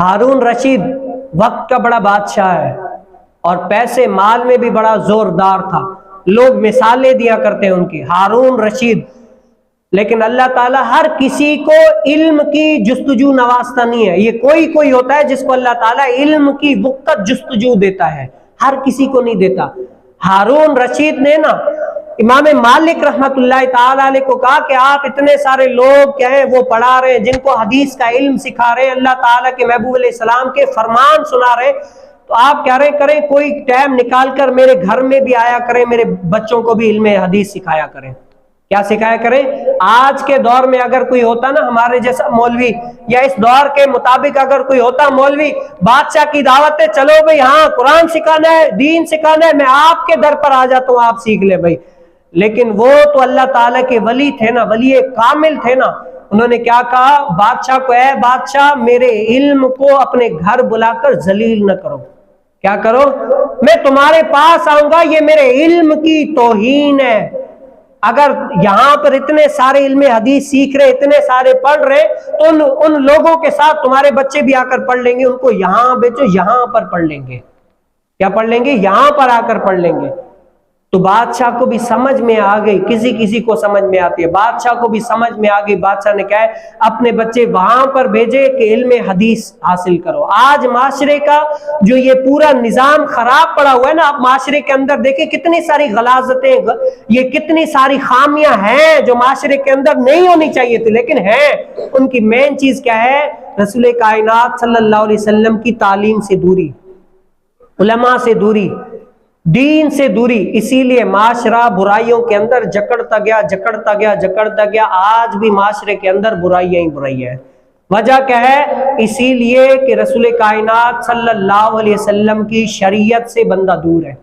ہارون رشید وقت کا بڑا بادشاہ ہے اور پیسے مال میں بھی بڑا زوردار تھا، لوگ مثالیں دیا کرتے ہیں ان کی، ہارون رشید۔ لیکن اللہ تعالیٰ ہر کسی کو علم کی جستجو نوازتا نہیں ہے، یہ کوئی ہوتا ہے جس کو اللہ تعالیٰ علم کی وقت جستجو دیتا ہے، ہر کسی کو نہیں دیتا۔ ہارون رشید نے نا امام مالک رحمت اللہ تعالیٰ علیہ کو کہا کہ آپ اتنے سارے لوگ کیا ہیں وہ پڑھا رہے ہیں، جن کو حدیث کا علم سکھا رہے ہیں، اللہ تعالیٰ کے محبوب علیہ السلام کے فرمان سنا رہے ہیں، تو آپ کیا رہے کریں کوئی ٹائم نکال کر میرے گھر میں بھی آیا کریں، میرے بچوں کو بھی علم حدیث سکھایا کریں۔ کیا سکھایا کریں؟ آج کے دور میں اگر کوئی ہوتا نا ہمارے جیسا مولوی، یا اس دور کے مطابق اگر کوئی ہوتا مولوی، بادشاہ کی دعوت ہے، چلو بھئی ہاں قرآن سکھانا ہے، دین سکھانا ہے، میں آپ کے در پر آ جاتا ہوں، آپ سیکھ لے بھئی۔ لیکن وہ تو اللہ تعالیٰ کے ولی تھے نا، ولی کامل تھے نا، انہوں نے کیا کہا بادشاہ کو، اے بادشاہ میرے علم کو اپنے گھر بلا کر ذلیل نہ کرو۔ کیا کرو؟ میں تمہارے پاس آؤں گا، یہ میرے علم کی توہین ہے۔ اگر یہاں پر اتنے سارے علم حدیث سیکھ رہے، اتنے سارے پڑھ رہے، تو ان لوگوں کے ساتھ تمہارے بچے بھی آ کر پڑھ لیں گے، ان کو یہاں بیچو، یہاں پر پڑھ لیں گے۔ کیا پڑھ لیں گے؟ یہاں پر آ کر پڑھ لیں گے۔ تو بادشاہ کو بھی سمجھ میں آ گئی، کسی کو سمجھ میں آتی ہے، بادشاہ کو بھی سمجھ میں آ گئی۔ بادشاہ نے کہا ہے اپنے بچے وہاں پر بھیجے کہ علم حدیث حاصل کرو۔ آج معاشرے کا جو یہ پورا نظام خراب پڑا ہوا ہے نا، آپ معاشرے کے اندر دیکھیں کتنی ساری غلاظتیں، یہ کتنی ساری خامیاں ہیں جو معاشرے کے اندر نہیں ہونی چاہیے تھی لیکن ہیں۔ ان کی مین چیز کیا ہے؟ رسول کائنات صلی اللہ علیہ وسلم کی تعلیم سے دوری، علماء سے دوری، دین سے دوری۔ اسی لیے معاشرہ برائیوں کے اندر جکڑتا گیا۔ آج بھی معاشرے کے اندر برائیاں ہی برائیاں ہیں۔ وجہ کیا ہے؟ اسی لیے کہ رسول کائنات صلی اللہ علیہ وسلم کی شریعت سے بندہ دور ہے۔